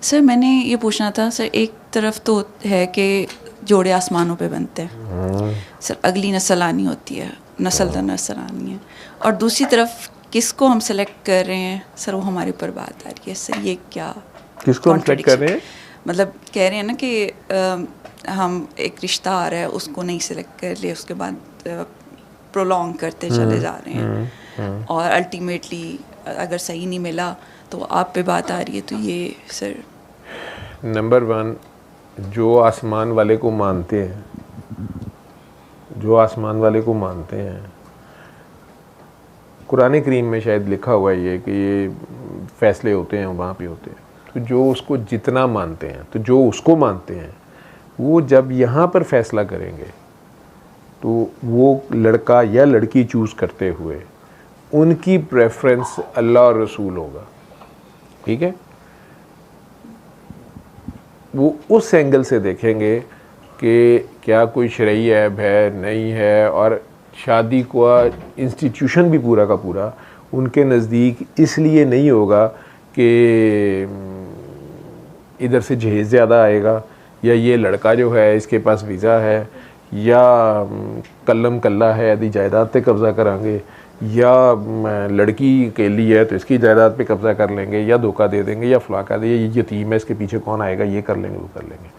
Sir मैंने ये पूछना था सर, एक तरफ तो है कि जोड़े आसमानों पे बनते हैं सर, अगली नस्ल आनी होती है, नस्ल दर नस्ल आनी है, और दूसरी तरफ किसको हम सेलेक्ट कर रहे हैं सर, वो हमारे ऊपर बात आ रही है सर। ये क्या किसको हम सेलेक्ट कर रहे हैं? मतलब कह रहे हैं ना कि हम एक रिश्ता आ रहा है उसको नहीं सेलेक्ट कर ले, उसके बाद प्रोलॉन्ग करते चले जा रहे हैं, और अल्टीमेटली अगर सही नहीं मिला तो आप पे बात आ रही है। तो ये सर नंबर 1, जो आसमान वाले को मानते हैं, जो आसमान वाले को मानते हैं, कुरान करीम में शायद लिखा हुआ है ये कि ये फैसले होते हैं वहाँ पे होते हैं। तो जो उसको जितना मानते हैं, तो जो उसको मानते हैं वो जब यहाँ पर फैसला करेंगे तो वो लड़का या लड़की चूज़ करते हुए उनकी प्रेफरेंस अल्लाह और रसूल होगा, ठीक है। वो उस एंगल से देखेंगे कि क्या कोई शरई ऐब है, नहीं है, और शादी का इंस्टीट्यूशन भी पूरा का पूरा उनके नज़दीक इसलिए नहीं होगा कि इधर से जहेज़ ज़्यादा आएगा, या ये लड़का जो है इसके पास वीज़ा है, या कल्लम कल्ला है यदि जायदाद पे कब्ज़ा कराएंगे, या लड़की अकेली है तो इसकी जायदाद पे कब्ज़ा कर लेंगे, या धोखा दे देंगे, या फला कर देंगे, ये यतीम है इसके पीछे कौन आएगा, ये कर लेंगे वो कर लेंगे।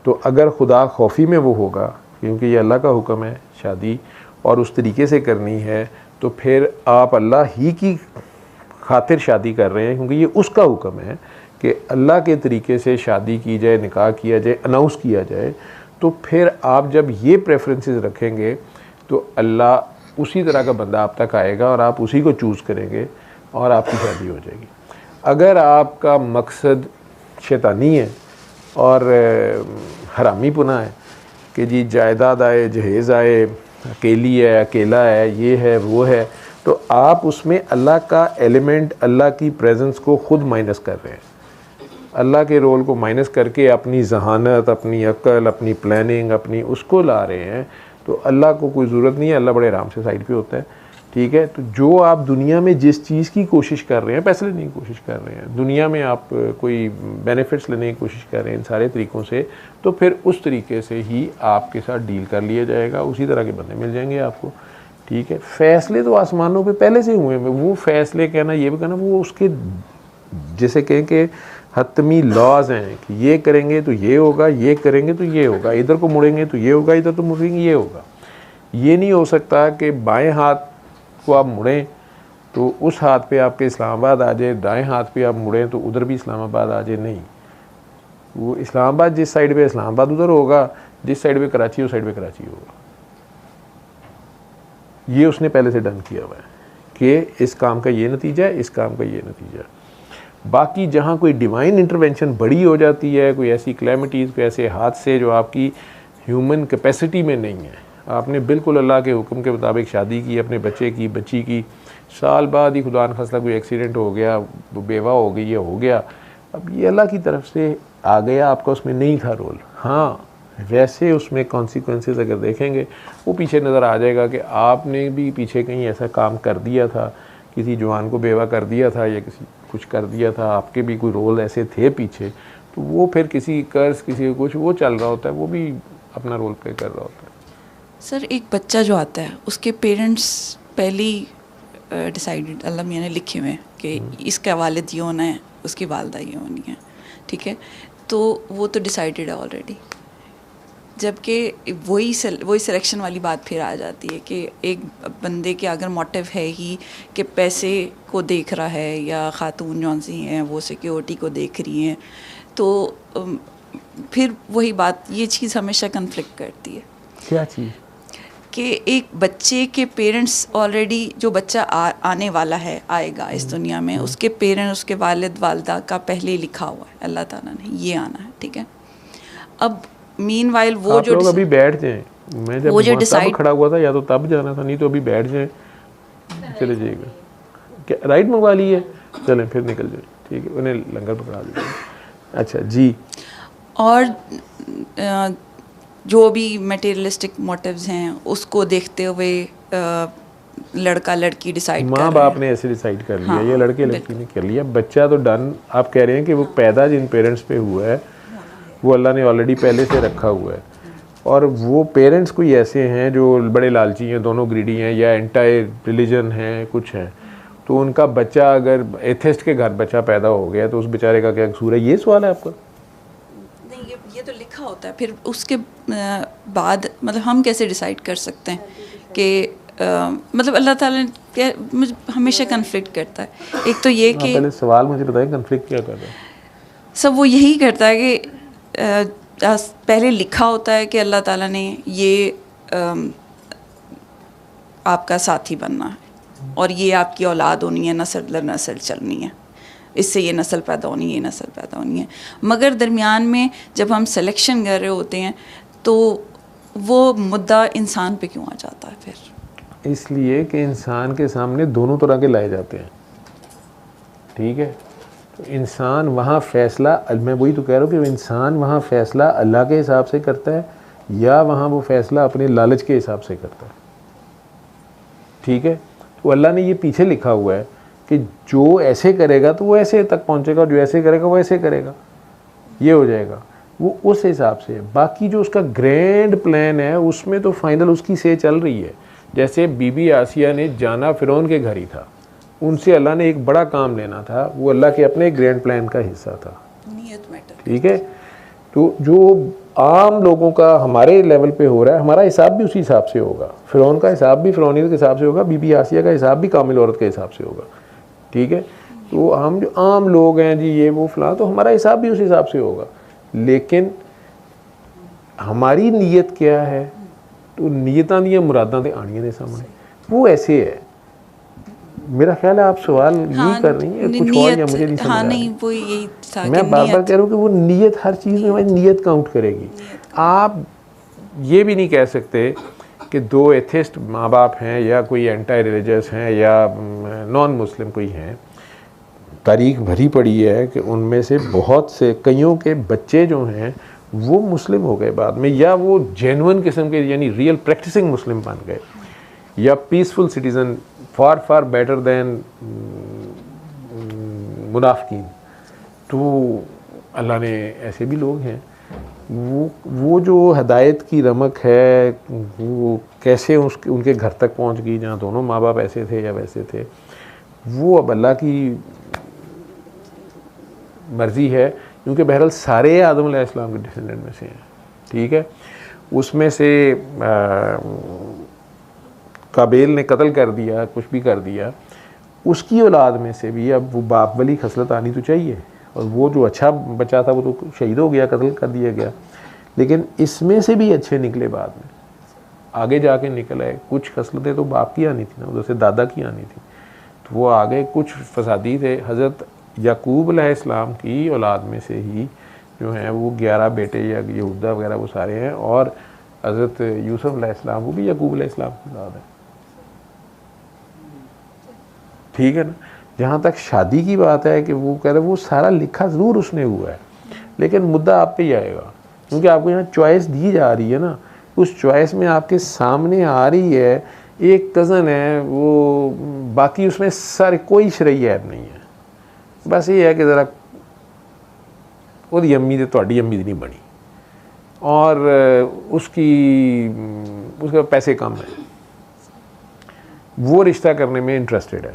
तो अगर खुदा खौफी में वो होगा, क्योंकि ये अल्लाह का हुक्म है शादी और उस तरीके से करनी है, तो फिर आप अल्लाह ही की खातिर शादी कर रहे हैं, क्योंकि ये उसका हुक्म है कि अल्लाह के तरीके से शादी की जाए, निकाह किया जाए, अनाउंस किया जाए। तो फिर आप जब ये प्रेफरेंसेस रखेंगे तो अल्लाह उसी तरह का बंदा आप तक आएगा और आप उसी को चूज़ करेंगे और आपकी शादी हो जाएगी। अगर आपका मकसद शैतानी है और हरामी पुना है कि जी जायदाद आए, जहेज़ आए, अकेली है, अकेला है, ये है, वो है, तो आप उसमें अल्लाह का एलिमेंट, अल्लाह की प्रेजेंस को ख़ुद माइनस कर रहे हैं। अल्लाह के रोल को माइनस करके अपनी जहानत, अपनी अक्ल, अपनी प्लानिंग, अपनी उसको ला रहे हैं। तो अल्लाह को कोई ज़रूरत नहीं है, अल्लाह बड़े आराम से साइड पे होता है, ठीक है। तो जो आप दुनिया में जिस चीज़ की कोशिश कर रहे हैं, पैसे लेने की कोशिश कर रहे हैं, दुनिया में आप कोई बेनिफिट्स लेने की कोशिश कर रहे हैं इन सारे तरीक़ों से, तो फिर उस तरीके से ही आपके साथ डील कर लिया जाएगा, उसी तरह के बंदे मिल जाएंगे आपको, ठीक है। फ़ैसले तो आसमानों पे पहले से हुए हैं, वो फ़ैसले कहना, ये भी कहना, वो उसके जैसे कहें कि हतमी लॉज हैं कि ये करेंगे तो ये होगा, ये करेंगे तो ये होगा, इधर को मुड़ेंगे तो ये होगा, इधर तो मुड़ेंगे ये होगा। ये नहीं हो सकता कि बाएं हाथ को आप मुड़ें तो उस हाथ पे आपके इस्लामाबाद आ जाए, दाएं हाथ पे आप मुड़ें तो उधर भी इस्लामाबाद आ जाए, नहीं। वो इस्लामाबाद जिस साइड पे इस्लामाबाद उधर होगा, जिस साइड पे कराची उस साइड पे कराची होगा। ये उसने पहले से डन किया हुआ है कि इस काम का ये नतीजा है, इस काम का ये नतीजा है। बाकी जहाँ कोई डिवाइन इंटरवेंशन बड़ी हो जाती है, कोई ऐसी क्लैमिटीज़, कोई ऐसे हादसे जो आपकी ह्यूमन कैपेसिटी में नहीं है, आपने बिल्कुल अल्लाह के हुक्म के मुताबिक शादी की, अपने बच्चे की, बच्ची की, साल बाद ही खुदा न खास्ता कोई एक्सीडेंट हो गया, बेवा हो गई, ये हो गया, अब ये अल्लाह की तरफ से आ गया, आपका उसमें नहीं था रोल। हाँ, वैसे उसमें कॉन्सिक्वेंसेस अगर देखेंगे वो पीछे नज़र आ जाएगा कि आपने भी पीछे कहीं ऐसा काम कर दिया था, किसी जवान को बेवा कर दिया था या किसी कुछ कर दिया था, आपके भी कोई रोल ऐसे थे पीछे, तो वो फिर किसी कर्ज, किसी कुछ वो चल रहा होता है, वो भी अपना रोल प्ले कर रहा होता है। सर एक बच्चा जो आता है उसके पेरेंट्स पहले ही डिसाइडेड, अल्लाह मियाँ ने लिखे हुए हैं कि इसका वालिद ये होना है, उसकी वालदा ये होनी है, ठीक है। तो वो तो डिसाइडेड है ऑलरेडी, जबकि वही सिलेक्शन वाली बात फिर आ जाती है कि एक बंदे के अगर मोटिव है ही कि पैसे को देख रहा है, या ख़ातून जौन सी हैं वो सिक्योरिटी को देख रही हैं, तो फिर वही बात, ये चीज़ हमेशा कन्फ्लिक्ट करती है। क्या चीज़? कि एक बच्चे के पेरेंट्स ऑलरेडी, जो बच्चा आने वाला है, आएगा इस दुनिया में, उसके पेरेंट्स, उसके वालिद वालदा का पहले ही लिखा हुआ है, अल्लाह ताला ने ये आना है, ठीक है। अब मीनवाइल वो आप जो लोग अभी बैठ जाएं, मैं जब तब खड़ा हुआ था, या तो तब जाना था, नहीं तो अभी बैठ जाएं, चले जाइएगा। क्या राइड मंगवा ली है? चलें फिर निकल जाए, ठीक है, उन्हें लंगर पकड़ा दीजिए। अच्छा जी। और जो भी मटेरियलिस्टिक मोटिव्स हैं उसको देखते हुए लड़का लड़की डिसाइड कर माँ रहे हैं। बाप ने ऐसे डिसाइड कर लिया, ये लड़के लड़की ने कर लिया, बच्चा तो डन। आप कह रहे हैं कि वो पैदा जिन पेरेंट्स पे हुआ है वो अल्लाह ने ऑलरेडी पहले से रखा हुआ है, और वो पेरेंट्स कोई ऐसे हैं जो बड़े लालची हैं, दोनों ग्रीडी हैं, या एंटी रिलीजन हैं, कुछ हैं, तो उनका बच्चा अगर एथिस्ट के घर बच्चा पैदा हो गया तो उस बेचारे का क्या कसूर है? ये सवाल है आपका? नहीं, ये तो लिखा होता है, फिर उसके बाद मतलब हम कैसे डिसाइड कर सकते हैं कि मतलब अल्लाह ताला ने मुझे हमेशा कन्फ्लिक्ट करता है। एक तो ये कि पहले सवाल मुझे बताएं, कन्फ्लिक्ट क्या कर रहा है? सब वो यही करता है कि पहले लिखा होता है कि अल्लाह ताला ने ये आपका साथी बनना है और ये आपकी औलाद होनी है, नस्ल दर नस्ल चलनी है, इससे ये नस्ल पैदा होनी है, ये नस्ल पैदा होनी है। मगर दरमियान में जब हम सिलेक्शन कर रहे होते हैं तो वो मुद्दा इंसान पे क्यों आ जाता है फिर? इसलिए कि इंसान के सामने दोनों तरह के लाए जाते हैं, ठीक है? तो इंसान वहाँ फ़ैसला, मैं वही तो कह रहा हूँ कि इंसान वहाँ फ़ैसला अल्लाह के हिसाब से करता है या वहाँ वो फ़ैसला अपने लालच के हिसाब से करता है, ठीक है? तो अल्लाह ने ये पीछे लिखा हुआ है कि जो ऐसे करेगा तो वो ऐसे तक पहुँचेगा, जो ऐसे करेगा वो ऐसे करेगा, ये हो जाएगा, वो उस हिसाब से। बाकी जो उसका ग्रैंड प्लान है उसमें तो फाइनल उसकी से चल रही है। जैसे बीबी आसिया ने जाना फ़िरौन के घर ही था, उनसे अल्लाह ने एक बड़ा काम लेना था, वो अल्लाह के अपने ग्रैंड प्लान का हिस्सा था, नियत मैटर, ठीक है? तो जो आम लोगों का हमारे लेवल पे हो रहा है, हमारा हिसाब भी उसी हिसाब से होगा। फ़िरौन का हिसाब भी फ़िरौनियत के हिसाब से होगा, बीबी आसिया का हिसाब भी कामिल औरत के हिसाब से होगा, ठीक है? तो हम जो आम लोग हैं जी, ये वो फलां, तो हमारा हिसाब भी उस हिसाब से होगा। लेकिन हमारी नीयत क्या है? तो नीयतां दी मुरादां ते आनियां ने सामने, वो ऐसे है। मेरा ख्याल है आप सवाल यही कर रही हैं, कुछ और या मुझे नहीं समझ आ रहा। नहीं, वो यही था मैं बार बार कह रहा हूँ कि वो नीयत, हर चीज़ में हमारी नीयत काउंट करेगी। आप ये भी नहीं कह सकते कि दो एथिस्ट माँ बाप हैं या कोई एंटी रिलीजियस हैं या नॉन मुस्लिम कोई हैं, तारीख भरी पड़ी है कि उनमें से बहुत से कईयों के बच्चे जो हैं वो मुस्लिम हो गए बाद में, या वो जेन्युइन किस्म के यानी रियल प्रैक्टिसिंग मुस्लिम बन गए, या peaceful citizen, far better than मुनाफिकीन। तो अल्लाह ने ऐसे भी लोग हैं। वो जो हदायत की रमक है वो कैसे उनके घर तक पहुंच गई, जहाँ दोनों माँ बाप ऐसे थे या वैसे थे, वो अब अल्लाह की मर्ज़ी है, क्योंकि बहरहाल सारे आदम अलैहिस्सलाम के डिसेंडेंट में से हैं, ठीक है? उसमें से काबेल ने कत्ल कर दिया, कुछ भी कर दिया, उसकी औलाद में से भी अब वो बाप वाली खसलत आनी तो चाहिए, और वो जो अच्छा बच्चा था वो तो शहीद हो गया, कत्ल कर दिया गया, लेकिन इसमें से भी अच्छे निकले बाद में, आगे जाके निकल आए। कुछ खसलतें तो बाप की आनी थी ना, उधर से दादा की आनी थी, तो वो आगे कुछ फसादी थे। हज़रत याकूब अलैहिस्सलाम की औलाद में से ही जो हैं वो 11 बेटे या यहूदा वगैरह वो सारे हैं, और हज़रत यूसुफ अलैहिस्सलाम वो भी याकूब अलैहिस्सलाम की औलाद है, ठीक है ना? जहाँ तक शादी की बात है कि वो कह रहे वो सारा लिखा ज़रूर उसने हुआ है, लेकिन मुद्दा आप पे ही आएगा, क्योंकि आपको यहाँ चॉइस दी जा रही है ना, उस चॉइस में आपके सामने आ रही है एक कज़न है, वो बाकी उसमें सारे कोई शरई ऐब नहीं है, बस ये है कि ज़रा ਉਹਦੀ अम्मी तो ਤੁਹਾਡੀ अम्मी दी नहीं बनी, और उसके पैसे कम है, वो रिश्ता करने में इंटरेस्टेड है।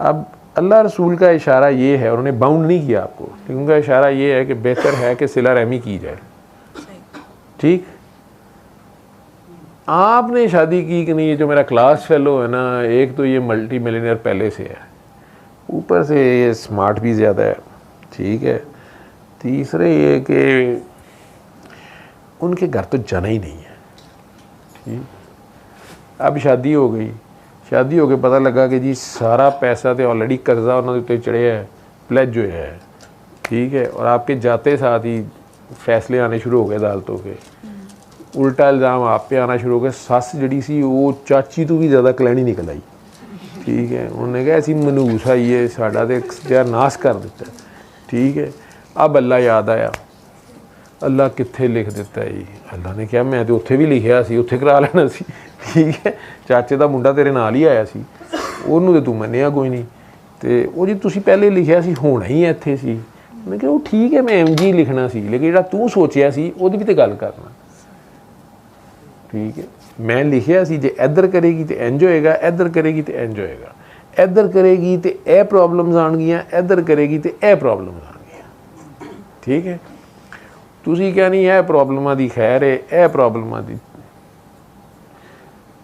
अब अल्लाह रसूल का इशारा ये है, उन्होंने बाउंड नहीं किया आपको, लेकिन उनका इशारा ये है कि बेहतर है कि सिला रहमी की जाए, ठीक? आपने शादी की कि नहीं, ये जो मेरा क्लास फेलो है ना, एक तो ये मल्टी मिलियनियर पहले से है, ऊपर से ये स्मार्ट भी ज़्यादा है, ठीक है? तीसरे ये कि उनके घर तो जाना ही नहीं है, ठीक? अब शादी हो गई, शादी हो के पता लगा कि जी सारा पैसा तो ऑलरेडी कर्जा उन्होंने उत्ते चढ़िया है, प्लेज जो है, ठीक है? और आपके जाते साथ ही फैसले आने शुरू हो गए अदालतों के, उल्टा इल्ज़ाम आप पे आना शुरू हो गया। सस जड़ी सी वो चाची तो भी ज़्यादा कलैनी निकल आई, ठीक है? उन्होंने कहा ऐसी मनूस आई है, साडा तो जरा नाश कर दिता, ठीक है? अब अल्लाह याद आया, अल्लाह कित्थे लिख दिता है जी? अल्लाह ने कहा मैं तो उत्थे भी लिखिया सी, उत्थे करा लेना सी, ਠੀਕ ਹੈ, ਚਾਚੇ ਦਾ ਮੁੰਡਾ ਤੇਰੇ ਨਾਲ ਹੀ ਆਇਆ ਸੀ, ਉਹਨੂੰ ਤੇ ਤੂੰ ਮੰਨਿਆ ਕੋਈ ਨਹੀਂ, ਤੇ ਉਹ ਜੀ ਤੁਸੀਂ ਪਹਿਲੇ ਲਿਖਿਆ ਸੀ ਹੋਣਾ ਹੀ ਇੱਥੇ ਸੀ। ਮੈਂ ਕਿਹਾ ਉਹ ਠੀਕ ਹੈ, ਮੈਂ MG ਲਿਖਣਾ ਸੀ, ਲੇਕਿਨ ਜਿਹੜਾ ਤੂੰ ਸੋਚਿਆ ਸੀ ਉਹਦੀ ਵੀ ਤੇ ਗੱਲ ਕਰਨਾ। ਠੀਕ ਹੈ, ਮੈਂ ਲਿਖਿਆ ਸੀ ਜੇ ਇੱਧਰ ਕਰੇਗੀ ਤੇ ਇੰਜ ਹੋਏਗਾ, ਇੱਧਰ ਕਰੇਗੀ ਤੇ ਇੰਜ ਹੋਏਗਾ, ਇੱਧਰ ਕਰੇਗੀ ਤੇ ਇਹ ਪ੍ਰੋਬਲਮਸ ਆਉਣਗੀਆਂ, ਇੱਧਰ ਕਰੇਗੀ ਤੇ ਇਹ ਪ੍ਰੋਬਲਮਸ ਆਉਣਗੀਆਂ। ਠੀਕ ਹੈ, ਤੁਸੀਂ ਕਿਹਾ ਨਹੀਂ ਇਹ ਪ੍ਰੋਬਲਮਾਂ ਦੀ ਖੈਰ ਹੈ, ਇਹ ਪ੍ਰੋਬਲਮਾਂ ਦੀ।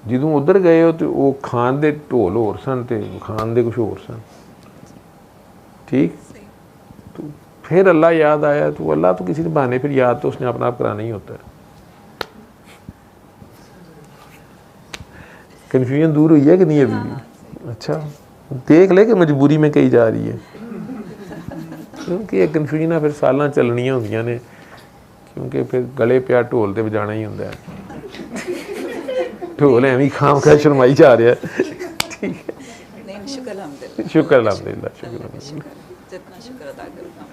ਜਦੋਂ ਉੱਧਰ ਗਏ ਹੋ ਤੇ ਉਹ ਖਾਣ ਦੇ ਢੋਲ ਹੋਰ ਸਨ ਤੇ ਖਾਣ ਦੇ ਕੁਛ ਹੋਰ ਸਨ। ठीक, तो फिर अल्लाह याद आया, तो अल्लाह तो किसी बहाने फिर याद तो उसने अपना आप कराना ही होता है। कन्फ्यूजन दूर हुई है कि नहीं अभी भी? अच्छा, देख ले कि मजबूरी में कही जा रही है, क्योंकि ये कन्फ्यूजन फिर सालां चलनियां होंदियां ने, क्योंकि फिर गले पिया ढोल तो बजाना ही होंदा है। ढोल एवं खाम खा शर्माई जा रहा है। ठीक है, शुक्र अल्हम्दुलिल्लाह, शुक्र अल्हम्दुलिल्लाह, शुक्र जितना शुक्र अदा करना।